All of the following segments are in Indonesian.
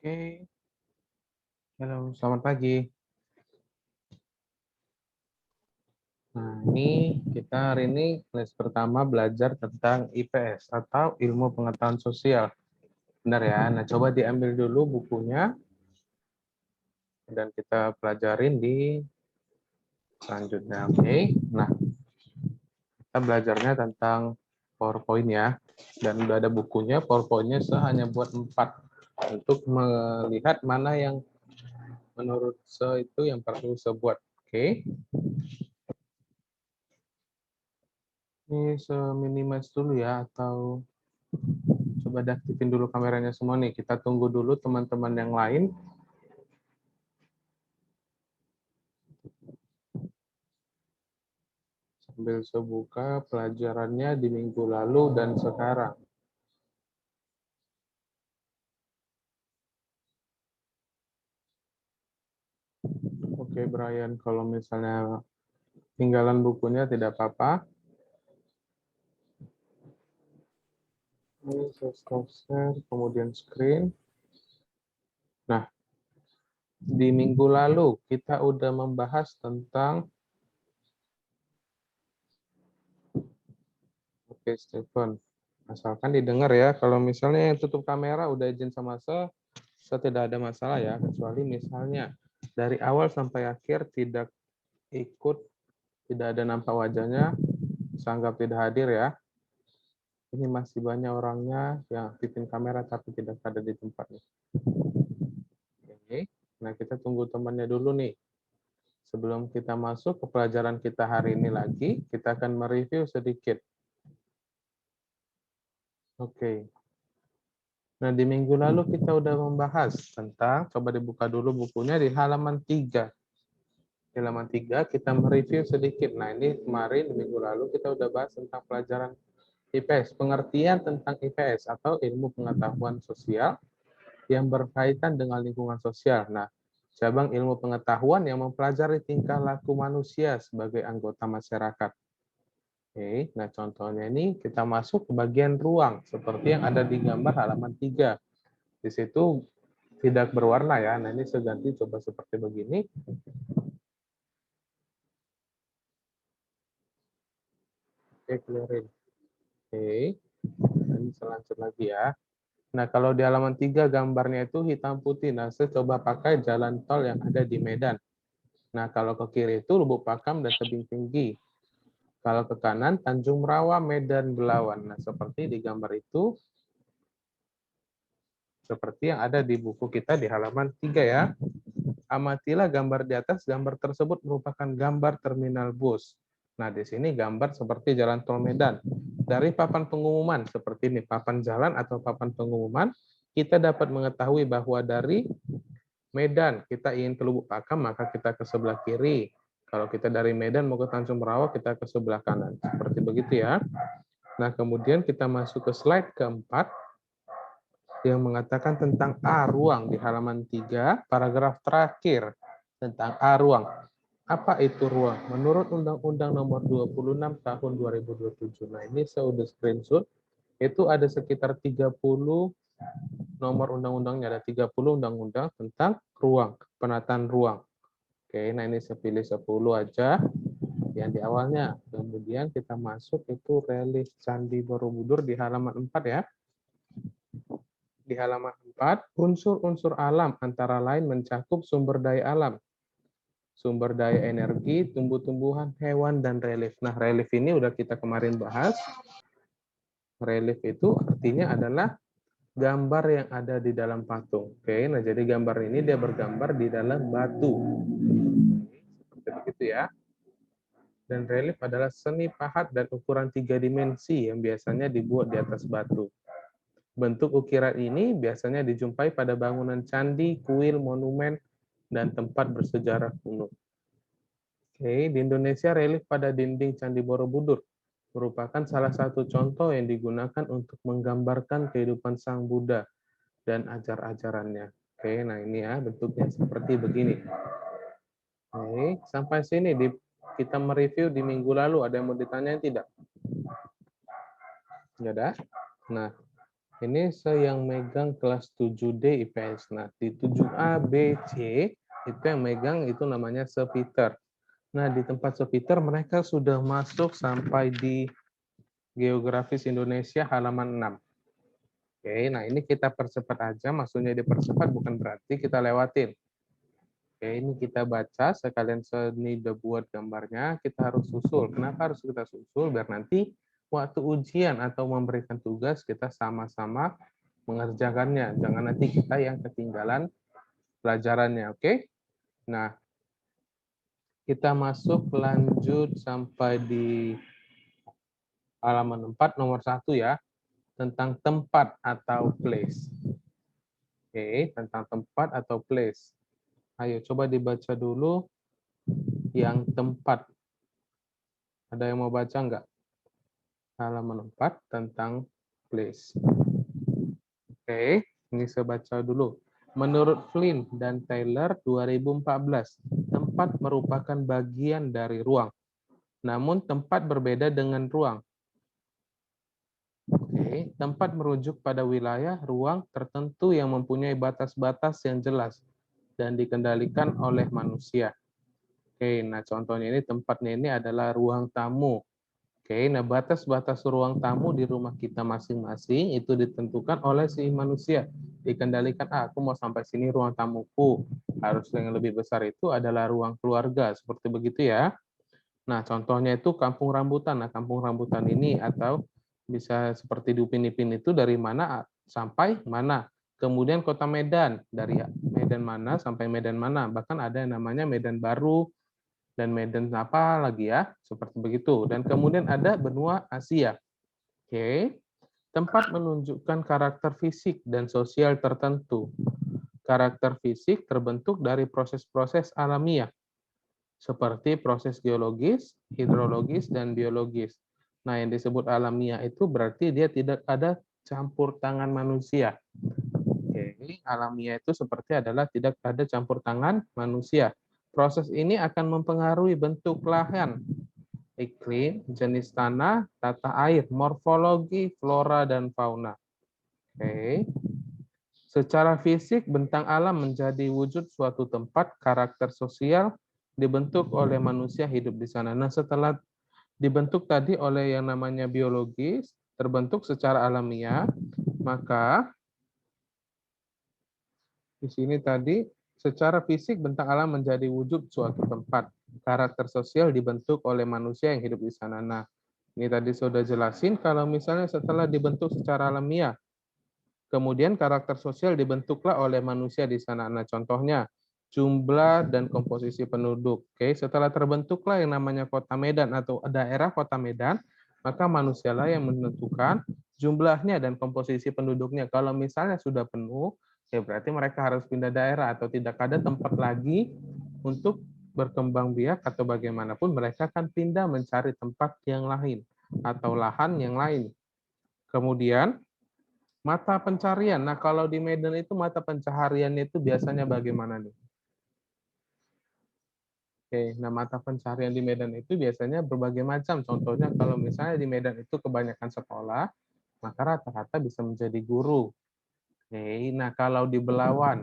Oke, halo, selamat pagi. Nah, ini kita hari ini kelas pertama belajar tentang IPS atau Ilmu Pengetahuan Sosial. Benar ya? Nah, coba diambil dulu bukunya dan kita pelajarin di selanjutnya. Oke. Nah, kita belajarnya tentang PowerPoint ya. Dan udah ada bukunya, PowerPoint-nya hanya buat 4 untuk melihat mana yang menurut itu yang perlu saya buat. Oke. Ini minimize dulu ya, atau coba deaktifin dulu kameranya semua nih. Kita tunggu dulu teman-teman yang lain. Sambil saya buka pelajarannya di minggu lalu dan sekarang. Oke, Brian, kalau misalnya tinggalan bukunya tidak apa-apa. Ini saya stop share, kemudian screen. Nah, di minggu lalu kita udah membahas tentang, oke, Stephen, asalkan didengar ya. Kalau misalnya yang tutup kamera udah izin sama saya tidak ada masalah ya, kecuali misalnya dari awal sampai akhir tidak ikut, tidak ada nampak wajahnya, saya anggap tidak hadir ya. Ini masih banyak orangnya yang aktifin kamera tapi tidak ada di tempatnya. Oke. Nah, kita tunggu temannya dulu nih. Sebelum kita masuk ke pelajaran kita hari ini lagi, kita akan mereview sedikit. Oke. Nah, di minggu lalu kita udah membahas tentang, coba dibuka dulu bukunya di halaman 3. Di halaman 3 kita mereview sedikit. Nah, ini kemarin di minggu lalu kita udah bahas tentang pelajaran IPS, pengertian tentang IPS atau ilmu pengetahuan sosial yang berkaitan dengan lingkungan sosial. Nah, cabang ilmu pengetahuan yang mempelajari tingkah laku manusia sebagai anggota masyarakat. Oke, nah contohnya ini kita masuk ke bagian ruang, seperti yang ada di gambar halaman 3. Di situ tidak berwarna ya, nah ini saya ganti coba seperti begini. Oke, clearin. Oke, ini selanjut lagi ya. Nah, kalau di halaman 3 gambarnya itu hitam putih. Nah, saya coba pakai jalan tol yang ada di Medan. Nah, kalau ke kiri itu Lubuk Pakam dan Tebing Tinggi. Kalau ke kanan Tanjung Merawa, Medan, Belawan. Nah, seperti di gambar itu, seperti yang ada di buku kita di halaman 3 ya. Amatilah gambar di atas, gambar tersebut merupakan gambar terminal bus. Nah, di sini gambar seperti jalan tol Medan. Dari papan pengumuman, seperti ini, papan jalan atau papan pengumuman, kita dapat mengetahui bahwa dari Medan, kita ingin ke Lubuk Pakam, maka kita ke sebelah kiri. Kalau kita dari Medan mau ke Tanjung Merawa, kita ke sebelah kanan. Seperti begitu ya. Nah, kemudian kita masuk ke slide keempat, yang mengatakan tentang A ruang di halaman 3, paragraf terakhir tentang A ruang. Apa itu ruang? Menurut Undang-Undang Nomor 26 Tahun 2027. Nah, ini saya udah screenshot. Itu ada sekitar 30 nomor undang-undangnya, ada 30 undang-undang tentang ruang, penataan ruang. Oke, nah ini saya pilih 10 aja yang di awalnya. Kemudian kita masuk itu relief Candi Borobudur di halaman 4 ya. Di halaman 4, unsur-unsur alam antara lain mencakup sumber daya alam, sumber daya energi, tumbuh-tumbuhan, hewan, dan relief. Nah, relief ini udah kita kemarin bahas. Relief itu artinya adalah gambar yang ada di dalam patung. Oke, nah jadi gambar ini dia bergambar di dalam batu. Seperti begitu ya. Dan relief adalah seni pahat dan ukuran 3 dimensi yang biasanya dibuat di atas batu. Bentuk ukiran ini biasanya dijumpai pada bangunan candi, kuil, monumen, dan tempat bersejarah kuno. Oke, di Indonesia relief pada dinding Candi Borobudur merupakan salah satu contoh yang digunakan untuk menggambarkan kehidupan Sang Buddha dan ajar-ajarannya. Oke, nah ini ya bentuknya seperti begini. Oke, sampai sini kita mereview di minggu lalu. Ada yang mau ditanyain tidak? Nggak ada? Nah, Ini saya yang megang kelas 7D IPS. Nah, di 7A, B, C, itu yang megang itu namanya Sepiter. Nah, di tempat Sepiter mereka sudah masuk sampai di Geografis Indonesia halaman 6. Oke, nah ini kita percepat aja, maksudnya dipercepat bukan berarti kita lewatin. Oke, ini kita baca, sekalian seni udah buat gambarnya, kita harus susul. Kenapa harus kita susul? Biar nanti waktu ujian atau memberikan tugas, kita sama-sama mengerjakannya. Jangan nanti kita yang ketinggalan pelajarannya, oke? Nah, kita masuk lanjut sampai di halaman 4 nomor 1 ya, tentang tempat atau place. Oke, tentang tempat atau place. Ayo coba dibaca dulu yang tempat. Ada yang mau baca nggak? Halaman 4 tentang place. Oke, ini saya baca dulu. Menurut Flynn dan Taylor 2014, tempat merupakan bagian dari ruang. Namun tempat berbeda dengan ruang. Oke, tempat merujuk pada wilayah, ruang tertentu yang mempunyai batas-batas yang jelas dan dikendalikan oleh manusia. Oke, nah contohnya ini tempatnya ini adalah ruang tamu. Oke, nah batas-batas ruang tamu di rumah kita masing-masing itu ditentukan oleh si manusia. Dikendalikan, aku mau sampai sini ruang tamuku. Harus yang lebih besar itu adalah ruang keluarga, seperti begitu ya. Nah, contohnya itu kampung rambutan. Nah, kampung rambutan ini atau bisa seperti di Upin Ipin itu dari mana sampai mana. Kemudian kota Medan, dari Medan mana sampai Medan mana. Bahkan ada yang namanya Medan Baru, dan Medan apa lagi ya, seperti begitu. Dan kemudian ada benua Asia. Oke, tempat menunjukkan karakter fisik dan sosial tertentu. Karakter fisik terbentuk dari proses-proses alamiah, seperti proses geologis, hidrologis, dan biologis. Nah, yang disebut alamiah itu berarti dia tidak ada campur tangan manusia. Oke, alamiah itu seperti adalah tidak ada campur tangan manusia. Proses ini akan mempengaruhi bentuk lahan, iklim, jenis tanah, tata air, morfologi, flora, dan fauna. Oke. Secara fisik, bentang alam menjadi wujud suatu tempat, karakter sosial dibentuk oleh manusia hidup di sana. Nah, setelah dibentuk tadi oleh yang namanya biologis, terbentuk secara alamiah, maka di sini tadi secara fisik bentang alam menjadi wujud suatu tempat. Karakter sosial dibentuk oleh manusia yang hidup di sana. Nah, ini tadi sudah jelasin kalau misalnya setelah dibentuk secara alamiah, kemudian karakter sosial dibentuklah oleh manusia di sana. Nah, contohnya jumlah dan komposisi penduduk. Oke, setelah terbentuklah yang namanya Kota Medan atau daerah Kota Medan, maka manusialah yang menentukan jumlahnya dan komposisi penduduknya. Kalau misalnya sudah penuh, ya berarti mereka harus pindah daerah atau tidak ada tempat lagi untuk berkembang biak atau bagaimanapun mereka akan pindah mencari tempat yang lain atau lahan yang lain. Kemudian mata pencarian. Nah, kalau di Medan itu mata pencahariannya itu biasanya bagaimana nih? Oke, nah mata pencaharian di Medan itu biasanya berbagai macam. Contohnya kalau misalnya di Medan itu kebanyakan sekolah, maka rata-rata bisa menjadi guru. Oke, nah kalau di Belawan,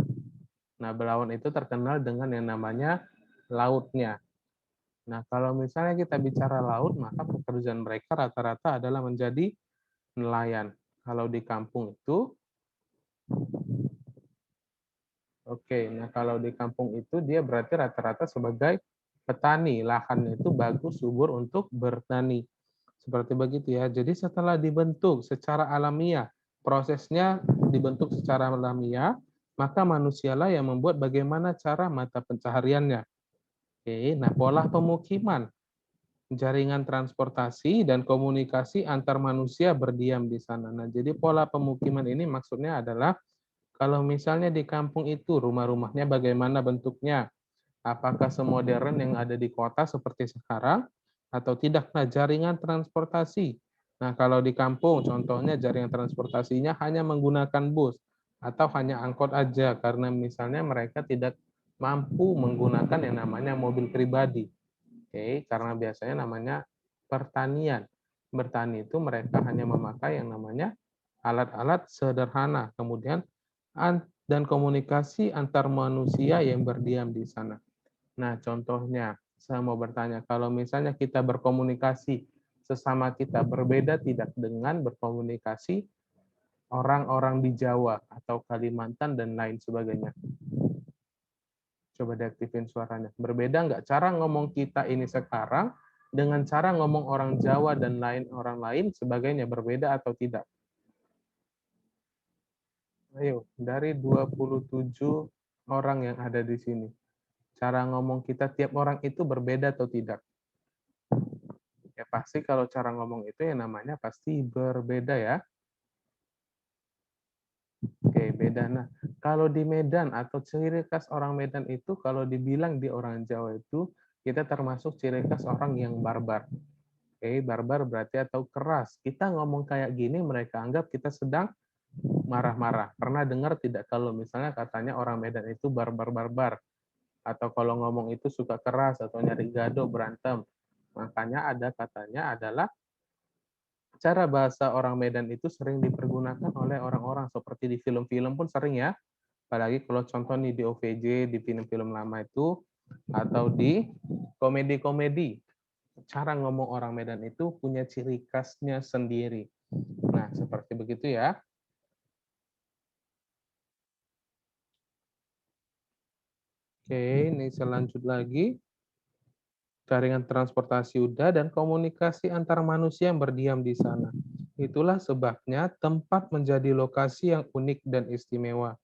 nah Belawan itu terkenal dengan yang namanya lautnya. Nah, kalau misalnya kita bicara laut, maka pekerjaan mereka rata-rata adalah menjadi nelayan. Kalau di kampung itu, oke, nah kalau di kampung itu dia berarti rata-rata sebagai petani, lahannya itu bagus, subur untuk bertani. Seperti begitu ya. Jadi setelah dibentuk secara alamiah, prosesnya dibentuk secara alamiah, maka manusialah yang membuat bagaimana cara mata pencahariannya. Oke, nah pola pemukiman, jaringan transportasi dan komunikasi antar manusia berdiam di sana. Nah, jadi pola pemukiman ini maksudnya adalah kalau misalnya di kampung itu rumah-rumahnya bagaimana bentuknya? Apakah semodern yang ada di kota seperti sekarang atau tidak? Nah, jaringan transportasi. Nah, kalau di kampung contohnya jaringan transportasinya hanya menggunakan bus atau hanya angkot aja karena misalnya mereka tidak mampu menggunakan yang namanya mobil pribadi. Oke, karena biasanya namanya pertanian. Bertani itu mereka hanya memakai yang namanya alat-alat sederhana, kemudian dan komunikasi antar manusia yang berdiam di sana. Nah, contohnya, saya mau bertanya, kalau misalnya kita berkomunikasi sesama kita, berbeda tidak dengan berkomunikasi orang-orang di Jawa atau Kalimantan dan lain sebagainya? Coba deaktifin suaranya. Berbeda nggak cara ngomong kita ini sekarang dengan cara ngomong orang Jawa dan orang lain sebagainya, berbeda atau tidak? Ayo, dari 27 orang yang ada di sini, cara ngomong kita tiap orang itu berbeda atau tidak? Ya pasti kalau cara ngomong itu yang namanya pasti berbeda ya. Oke, beda. Nah, kalau di Medan atau ciri khas orang Medan itu kalau dibilang di orang Jawa itu kita termasuk ciri khas orang yang barbar. Oke, barbar berarti atau keras. Kita ngomong kayak gini mereka anggap kita sedang marah-marah. Pernah dengar tidak kalau misalnya katanya orang Medan itu barbar-barbar atau kalau ngomong itu suka keras atau nyari gado berantem. Makanya ada katanya adalah cara bahasa orang Medan itu sering dipergunakan oleh orang-orang seperti di film-film pun sering ya. Apalagi kalau contoh nih di OVJ, di film-film lama itu, atau di komedi-komedi. Cara ngomong orang Medan itu punya ciri khasnya sendiri. Nah, seperti begitu ya. Oke, ini selanjut lagi. Jaringan transportasi udara dan komunikasi antar manusia yang berdiam di sana. Itulah sebabnya tempat menjadi lokasi yang unik dan istimewa.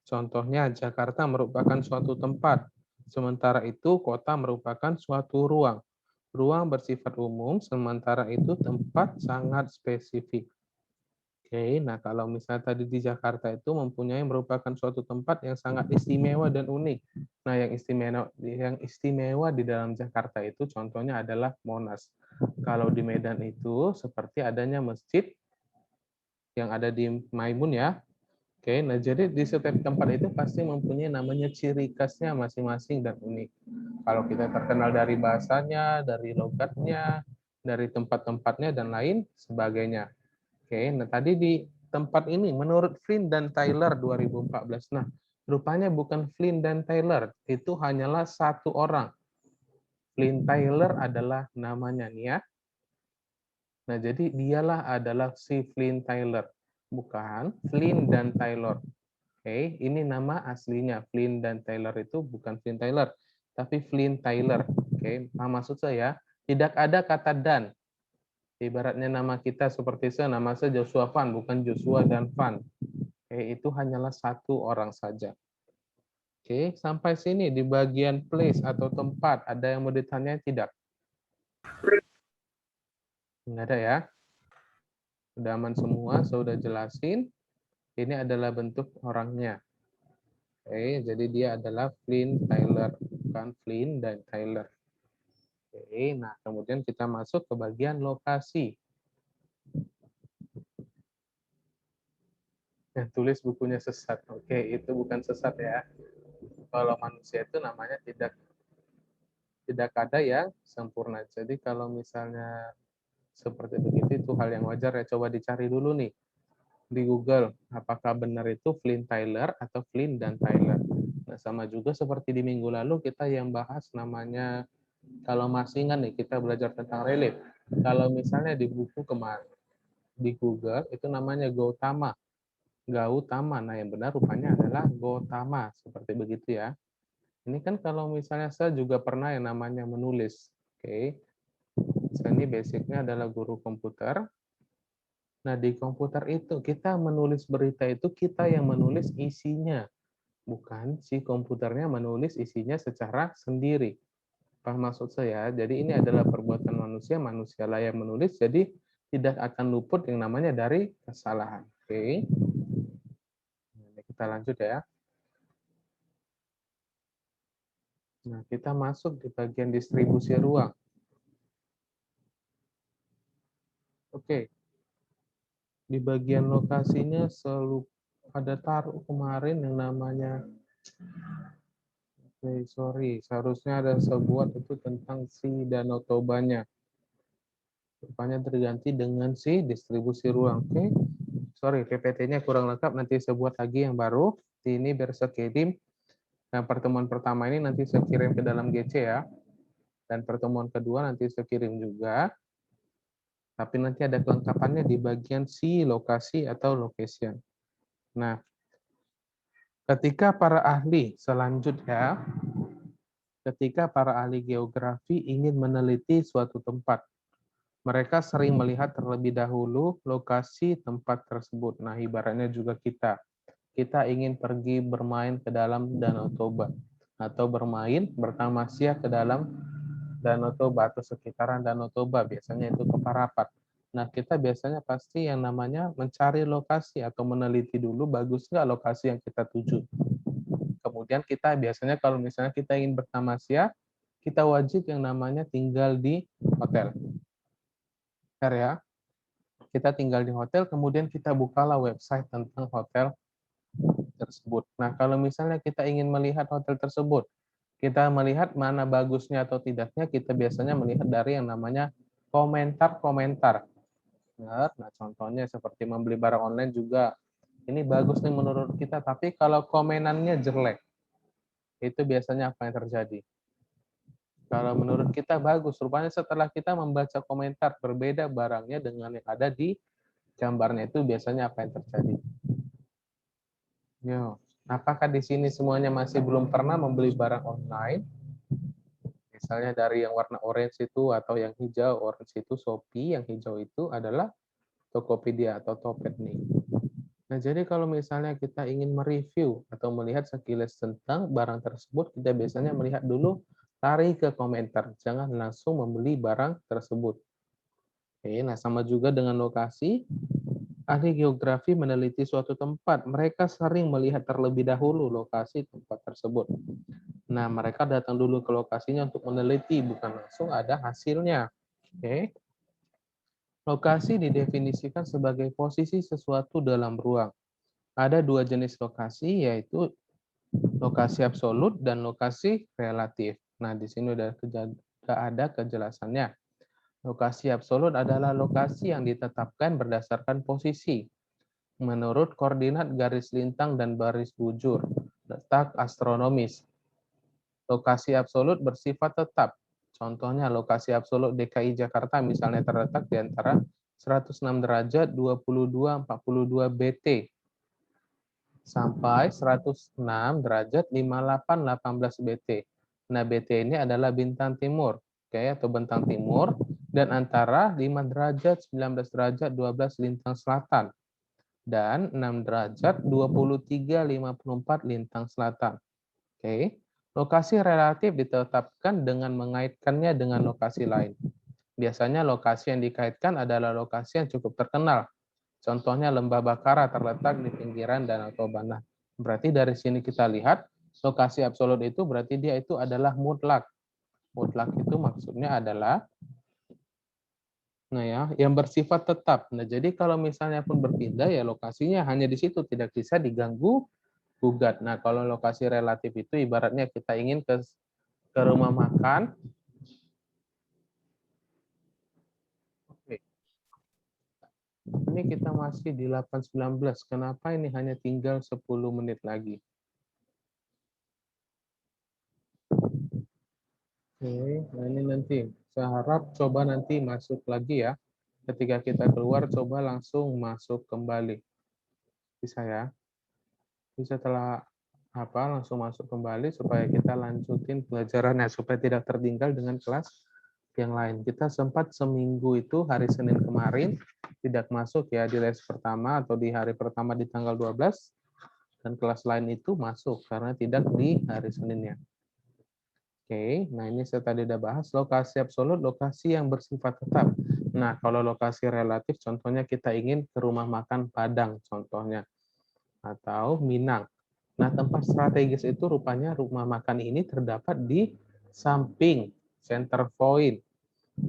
Contohnya, Jakarta merupakan suatu tempat, sementara itu kota merupakan suatu ruang. Ruang bersifat umum, sementara itu tempat sangat spesifik. Oke, nah kalau misalnya tadi di Jakarta itu merupakan suatu tempat yang sangat istimewa dan unik. Nah, yang istimewa di dalam Jakarta itu contohnya adalah Monas. Kalau di Medan itu seperti adanya masjid yang ada di Maimun ya. Oke, nah jadi di setiap tempat itu pasti mempunyai namanya ciri khasnya masing-masing dan unik. Kalau kita terkenal dari bahasanya, dari logatnya, dari tempat-tempatnya dan lain sebagainya. Oke, nah tadi di tempat ini menurut Flynn dan Taylor 2014. Nah, rupanya bukan Flynn dan Taylor, itu hanyalah satu orang. Flynn Taylor adalah namanya nih ya. Nah, jadi dialah adalah si Flynn Taylor, bukan Flynn dan Taylor. Oke, ini nama aslinya. Flynn dan Taylor itu bukan Flynn Taylor, tapi Flynn Taylor. Oke, nah, maksud saya tidak ada kata dan. Ibaratnya nama kita seperti nama saya Joshua Van, bukan Joshua dan Van. Oke, itu hanyalah satu orang saja. Oke, sampai sini di bagian place atau tempat, ada yang mau ditanya tidak? Enggak ada ya? Sudah aman semua, saya sudah jelasin. Ini adalah bentuk orangnya. Oke, jadi dia adalah Flynn Taylor, bukan Flynn dan Taylor. Oke, nah kemudian kita masuk ke bagian lokasi. Yang tulis bukunya sesat. Oke, itu bukan sesat ya. Kalau manusia itu namanya tidak ada yang sempurna. Jadi kalau misalnya seperti begitu itu hal yang wajar ya. Coba dicari dulu nih di Google apakah benar itu Flynn Taylor atau Flynn dan Taylor. Nah, sama juga seperti di minggu lalu kita yang bahas namanya kalau masih ingat nih kita belajar tentang relief. Kalau misalnya di buku kemarin di Google itu namanya Gautama. Gautama. Nah, yang benar rupanya adalah Gautama. Seperti begitu ya. Ini kan kalau misalnya saya juga pernah yang namanya menulis. Oke. Saya ini basicnya adalah guru komputer. Nah, di komputer itu kita menulis berita itu kita yang menulis isinya. Bukan si komputernya menulis isinya secara sendiri. Paham maksud saya? Jadi ini adalah perbuatan manusia, manusialah yang menulis, jadi tidak akan luput yang namanya dari kesalahan. Oke. Nah, kita lanjut ya. Nah, kita masuk di bagian distribusi ruang. Oke. Di bagian lokasinya selalu ada taruh kemarin yang namanya sorry, seharusnya ada sebuah itu tentang si Danau Tobanya. Rupanya terganti dengan si distribusi ruang. Oke. sorry, PPT-nya kurang lengkap, nanti saya buat lagi yang baru. Ini biar saya kirim. Nah, pertemuan pertama ini nanti saya kirim ke dalam GC ya. Dan pertemuan kedua nanti saya kirim juga. Tapi nanti ada kelengkapannya di bagian C, lokasi atau location. Nah, ketika para ahli selanjutnya, ketika para ahli geografi ingin meneliti suatu tempat, mereka sering melihat terlebih dahulu lokasi tempat tersebut. Nah, ibaratnya juga kita ingin pergi bermain ke dalam Danau Toba atau bermain bertamasya ke dalam Danau Toba atau sekitaran Danau Toba, biasanya itu ke Parapat. Nah, kita biasanya pasti yang namanya mencari lokasi atau meneliti dulu bagus nggak lokasi yang kita tuju. Kemudian kita biasanya kalau misalnya kita ingin bertamasya, kita wajib yang namanya tinggal di hotel. Benar ya? Kita tinggal di hotel, kemudian kita bukalah website tentang hotel tersebut. Nah, kalau misalnya kita ingin melihat hotel tersebut, kita melihat mana bagusnya atau tidaknya, kita biasanya melihat dari yang namanya komentar-komentar. Nah, contohnya seperti membeli barang online juga, ini bagus nih menurut kita, tapi kalau komenannya jelek, itu biasanya apa yang terjadi? Kalau menurut kita bagus, rupanya setelah kita membaca komentar berbeda barangnya dengan yang ada di gambarnya, itu biasanya apa yang terjadi? Yo, apakah di sini semuanya masih belum pernah membeli barang online? Misalnya dari yang warna orange itu atau yang hijau, orange itu Shopee, yang hijau itu adalah Tokopedia atau Topet nih. Nah, jadi kalau misalnya kita ingin mereview atau melihat sekilas tentang barang tersebut, kita biasanya melihat dulu, lari ke komentar, jangan langsung membeli barang tersebut. Oke, nah sama juga dengan lokasi. Ahli geografi meneliti suatu tempat, mereka sering melihat terlebih dahulu lokasi tempat tersebut. Nah, mereka datang dulu ke lokasinya untuk meneliti, bukan langsung ada hasilnya. Oke. Lokasi didefinisikan sebagai posisi sesuatu dalam ruang. Ada dua jenis lokasi, yaitu lokasi absolut dan lokasi relatif. Nah, di sini sudah ada kejelasannya. Lokasi absolut adalah lokasi yang ditetapkan berdasarkan posisi, menurut koordinat garis lintang dan baris bujur, letak astronomis. Lokasi absolut bersifat tetap. Contohnya lokasi absolut DKI Jakarta misalnya terletak di antara 106 derajat 22-42 BT sampai 106 derajat 58-18 BT. Nah, BT ini adalah bintang timur, oke, atau bentang timur, dan antara 5 derajat 19 derajat 12 lintang selatan dan 6 derajat 23-54 lintang selatan. Oke. Lokasi relatif ditetapkan dengan mengaitkannya dengan lokasi lain. Biasanya lokasi yang dikaitkan adalah lokasi yang cukup terkenal. Contohnya Lembah Bakara terletak di pinggiran Danau Toba. Nah, berarti dari sini kita lihat lokasi absolut itu berarti dia itu adalah mutlak. Mutlak itu maksudnya adalah yang bersifat tetap. Nah, jadi kalau misalnya pun berpindah ya lokasinya hanya di situ, tidak bisa diganggu gugat. Nah, kalau lokasi relatif itu ibaratnya kita ingin ke rumah makan. Oke. Ini kita masih di 8.19. Kenapa ini hanya tinggal 10 menit lagi? Oke, nah ini nanti. Saya harap coba nanti masuk lagi ya. Ketika kita keluar, coba langsung masuk kembali. Bisa ya? Bisa setelah langsung masuk kembali supaya kita lanjutin pelajarannya supaya tidak tertinggal dengan kelas yang lain. Kita sempat seminggu itu hari Senin kemarin tidak masuk ya di les pertama atau di hari pertama di tanggal 12 dan kelas lain itu masuk karena tidak di hari Seninnya. Oke, nah ini saya tadi udah bahas lokasi absolut, lokasi yang bersifat tetap. Nah, kalau lokasi relatif contohnya kita ingin ke rumah makan Padang contohnya atau Minang. Nah, tempat strategis itu rupanya rumah makan ini terdapat di samping Center Point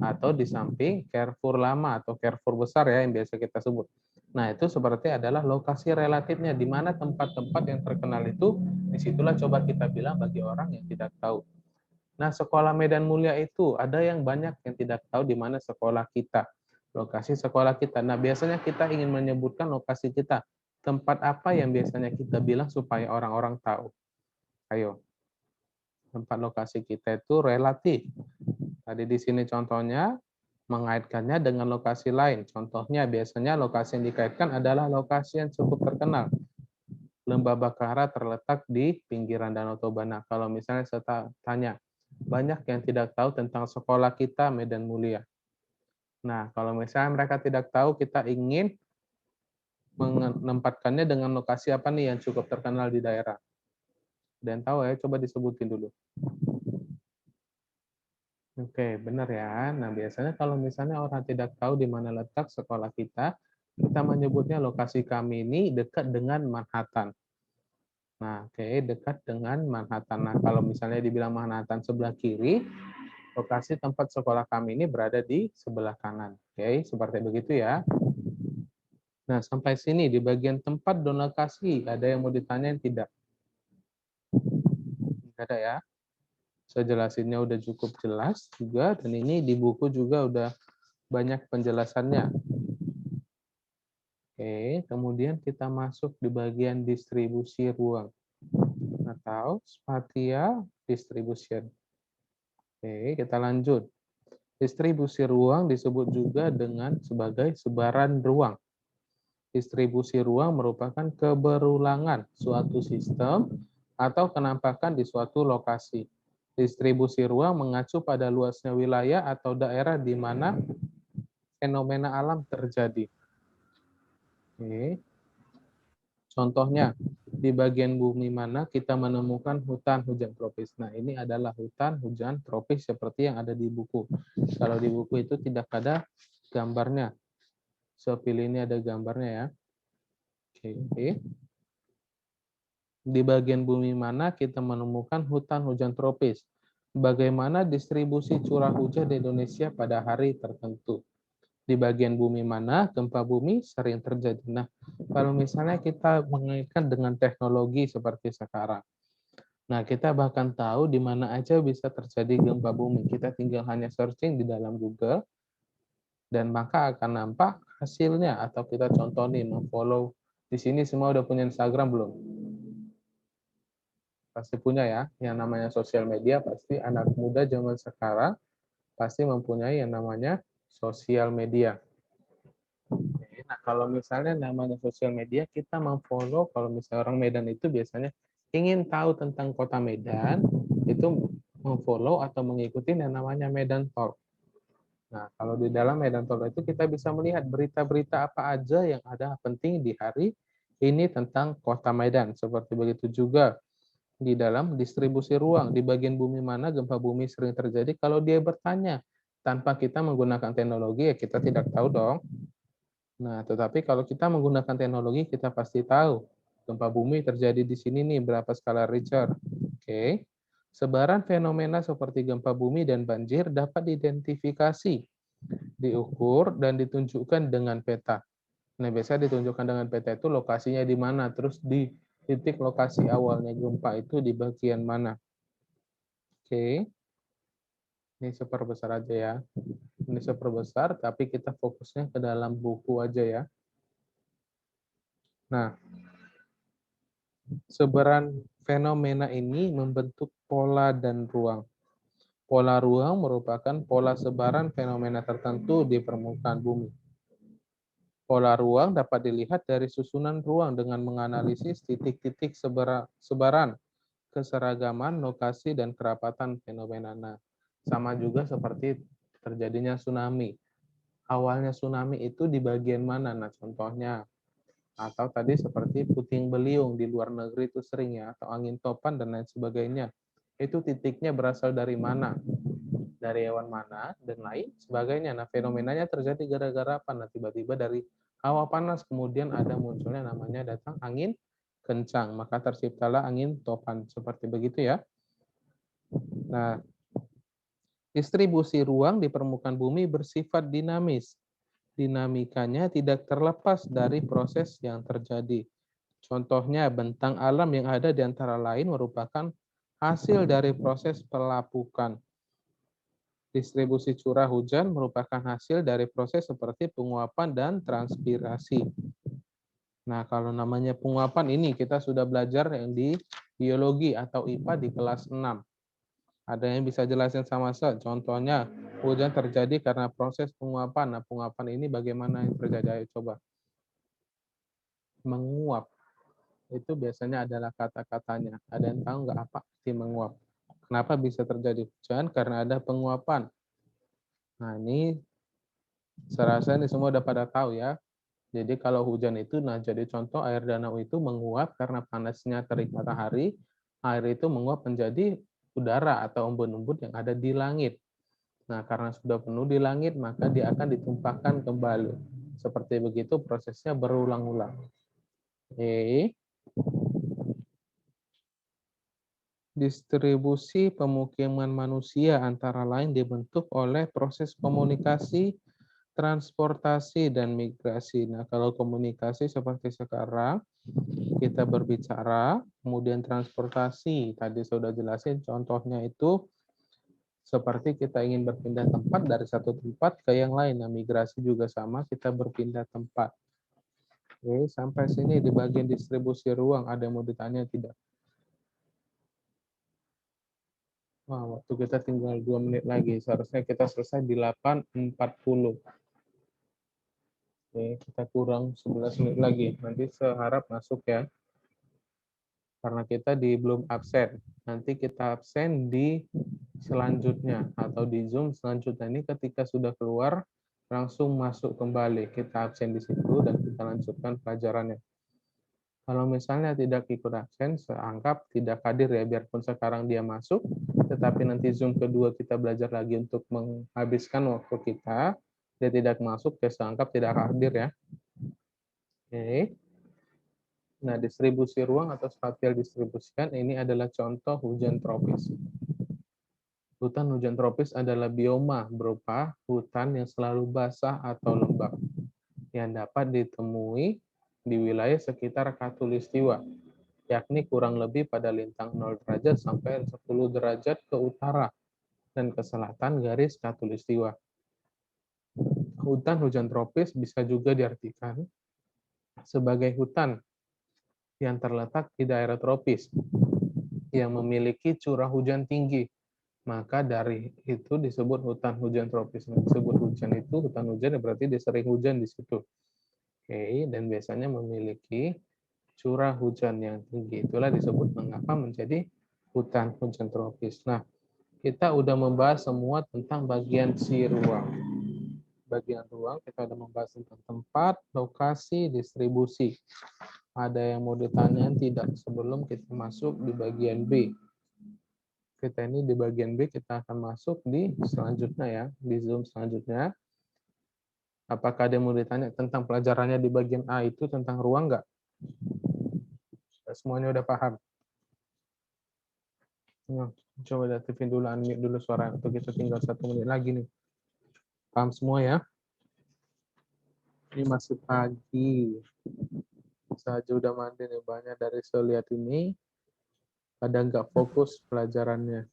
atau di samping Carrefour lama atau Carrefour besar ya yang biasa kita sebut. Nah, itu seperti adalah lokasi relatifnya di mana tempat-tempat yang terkenal itu disitulah coba kita bilang bagi orang yang tidak tahu. Nah, sekolah Medan Mulia itu ada yang banyak yang tidak tahu di mana sekolah kita. Lokasi sekolah kita. Nah, biasanya kita ingin menyebutkan lokasi kita. Tempat apa yang biasanya kita bilang supaya orang-orang tahu? Ayo, tempat lokasi kita itu relatif. Tadi di sini contohnya, mengaitkannya dengan lokasi lain. Contohnya biasanya lokasi yang dikaitkan adalah lokasi yang cukup terkenal. Lembah Bakara terletak di pinggiran Danau Toba. Nah, kalau misalnya saya tanya, banyak yang tidak tahu tentang sekolah kita Medan Mulia. Nah, kalau misalnya mereka tidak tahu, kita ingin menempatkannya dengan lokasi apa nih yang cukup terkenal di daerah. Dan tahu ya, coba disebutin dulu. Oke, benar ya. Nah, biasanya kalau misalnya orang tidak tahu di mana letak sekolah kita menyebutnya lokasi kami ini dekat dengan Manhattan. Nah, oke, dekat dengan Manhattan. Nah, kalau misalnya dibilang Manhattan sebelah kiri, lokasi tempat sekolah kami ini berada di sebelah kanan. Oke, seperti begitu ya. Nah, sampai sini di bagian tempat dan lokasi, ada yang mau ditanyain tidak? Tidak ada ya. Saya jelasinnya udah cukup jelas juga, dan ini di buku juga udah banyak penjelasannya. Oke, kemudian kita masuk di bagian distribusi ruang atau spatial distribution. Oke, kita lanjut. Distribusi ruang disebut juga dengan sebagai sebaran ruang. Distribusi ruang merupakan keberulangan suatu sistem atau kenampakan di suatu lokasi. Distribusi ruang mengacu pada luasnya wilayah atau daerah di mana fenomena alam terjadi. Oke. Contohnya, di bagian bumi mana kita menemukan hutan hujan tropis. Nah, ini adalah hutan hujan tropis seperti yang ada di buku. Kalau di buku itu tidak ada gambarnya. So, pilih ini ada gambarnya ya. Oke. Di bagian bumi mana kita menemukan hutan hujan tropis. Bagaimana distribusi curah hujan di Indonesia pada hari tertentu. Di bagian bumi mana gempa bumi sering terjadi. Nah, kalau misalnya kita mengaitkan dengan teknologi seperti sekarang, nah kita bahkan tahu di mana aja bisa terjadi gempa bumi. Kita tinggal hanya searching di dalam Google, dan maka akan nampak hasilnya. Atau kita contoh nih, memfollow. Di sini semua udah punya Instagram belum? Pasti punya ya. Yang namanya sosial media, pasti anak muda zaman sekarang pasti mempunyai yang namanya sosial media. Nah, kalau misalnya namanya sosial media, kita memfollow, kalau misalnya orang Medan itu biasanya ingin tahu tentang kota Medan, itu memfollow atau mengikuti yang namanya Medan Talk. Nah, kalau di dalam Medan Talk itu kita bisa melihat berita-berita apa aja yang ada penting di hari ini tentang kota Medan. Seperti begitu juga di dalam distribusi ruang, di bagian bumi mana gempa bumi sering terjadi. Kalau dia bertanya tanpa kita menggunakan teknologi, ya kita tidak tahu dong. Nah, tetapi kalau kita menggunakan teknologi, kita pasti tahu gempa bumi terjadi di sini nih, berapa skala Richter. Oke. Sebaran fenomena seperti gempa bumi dan banjir dapat diidentifikasi, diukur, dan ditunjukkan dengan peta. Nah, biasanya ditunjukkan dengan peta itu lokasinya di mana, terus di titik lokasi awalnya gempa itu di bagian mana. Oke. Ini seperbesar aja ya. Ini seperbesar, tapi kita fokusnya ke dalam buku aja ya. Nah, sebaran fenomena ini membentuk pola dan ruang. Pola ruang merupakan pola sebaran fenomena tertentu di permukaan bumi. Pola ruang dapat dilihat dari susunan ruang dengan menganalisis titik-titik sebaran, keseragaman, lokasi, dan kerapatan fenomena. Nah, sama juga seperti terjadinya tsunami. Awalnya tsunami itu di bagian mana? Nah, contohnya, atau tadi seperti puting beliung di luar negeri itu sering ya, atau angin topan dan lain sebagainya. Itu titiknya berasal dari mana? Dari hewan mana dan lain sebagainya. Nah, fenomenanya terjadi gara-gara apa? Nah, tiba-tiba dari hawa panas kemudian ada munculnya namanya datang angin kencang, maka terciptalah angin topan. Seperti begitu ya. Nah, distribusi ruang di permukaan bumi bersifat dinamis. Dinamikanya tidak terlepas dari proses yang terjadi. Contohnya, bentang alam yang ada di antara lain merupakan hasil dari proses pelapukan. Distribusi curah hujan merupakan hasil dari proses seperti penguapan dan transpirasi. Nah, kalau namanya penguapan ini kita sudah belajar yang di biologi atau IPA di kelas 6. Ada yang bisa jelasin sama saya? Contohnya, hujan terjadi karena proses penguapan. Nah, penguapan ini bagaimana yang terjadi? Ayo coba. Menguap. Itu biasanya adalah kata-katanya. Ada yang tahu nggak apa arti menguap? Kenapa bisa terjadi hujan? Karena ada penguapan. Nah, ini saya rasa ini semua udah pada tahu ya. Jadi kalau hujan itu, nah jadi contoh air danau itu menguap karena panasnya terik matahari, air itu menguap menjadi udara atau embun-embun yang ada di langit. Nah, karena sudah penuh di langit, maka dia akan ditumpahkan kembali. Seperti begitu prosesnya berulang-ulang. Oke. Distribusi pemukiman manusia antara lain dibentuk oleh proses komunikasi, transportasi, dan migrasi. Nah, kalau komunikasi seperti sekarang, kita berbicara, kemudian transportasi. Tadi sudah jelasin contohnya itu seperti kita ingin berpindah tempat dari satu tempat ke yang lain. Nah, migrasi juga sama, kita berpindah tempat. Oke, sampai sini di bagian distribusi ruang. Ada yang mau ditanya tidak? Wah, waktu kita tinggal 2 menit lagi. Seharusnya kita selesai di 8.40. Oke, kita kurang 11 menit lagi. Nanti seharap masuk ya. Karena kita belum absen. Nanti kita absen di selanjutnya atau di Zoom selanjutnya. Ini ketika sudah keluar, langsung masuk kembali. Kita absen di situ dan kita lanjutkan pelajarannya. Kalau misalnya tidak ikut absen, seanggap tidak hadir ya, biarpun sekarang dia masuk, tetapi nanti Zoom kedua kita belajar lagi untuk menghabiskan waktu kita, dia tidak masuk, ya seanggap tidak hadir ya. Oke. Nah, distribusi ruang atau spasial distribusikan ini adalah contoh hujan tropis. Hutan hujan tropis adalah bioma berupa hutan yang selalu basah atau lembab yang dapat ditemui di wilayah sekitar Khatulistiwa, yakni kurang lebih pada lintang 0 derajat sampai 10 derajat ke utara dan ke selatan garis Khatulistiwa. Hutan hujan tropis bisa juga diartikan sebagai hutan yang terletak di daerah tropis yang memiliki curah hujan tinggi. Maka dari itu disebut hutan hujan tropis. Nah, disebut hujan itu, hutan hujan berarti dia sering hujan di situ. Oke, dan biasanya memiliki curah hujan yang tinggi. Itulah disebut mengapa menjadi hutan hujan tropis. Nah, kita udah membahas semua tentang bagian si ruang. Bagian ruang kita udah membahas tentang tempat, lokasi, distribusi. Ada yang mau ditanyain tidak sebelum kita masuk di bagian B? Kita ini di bagian B kita akan masuk di selanjutnya ya, di Zoom selanjutnya. Apakah ada yang mau ditanya tentang pelajarannya di bagian A itu tentang ruang nggak? Semuanya udah paham? Nah, coba aktifin dulu, unmute dulu suara untuk kita tinggal 1 menit lagi nih. Paham semua ya? Ini masih pagi. Saya aja udah mandi nih, banyak dari saya lihat ini pada nggak fokus pelajarannya.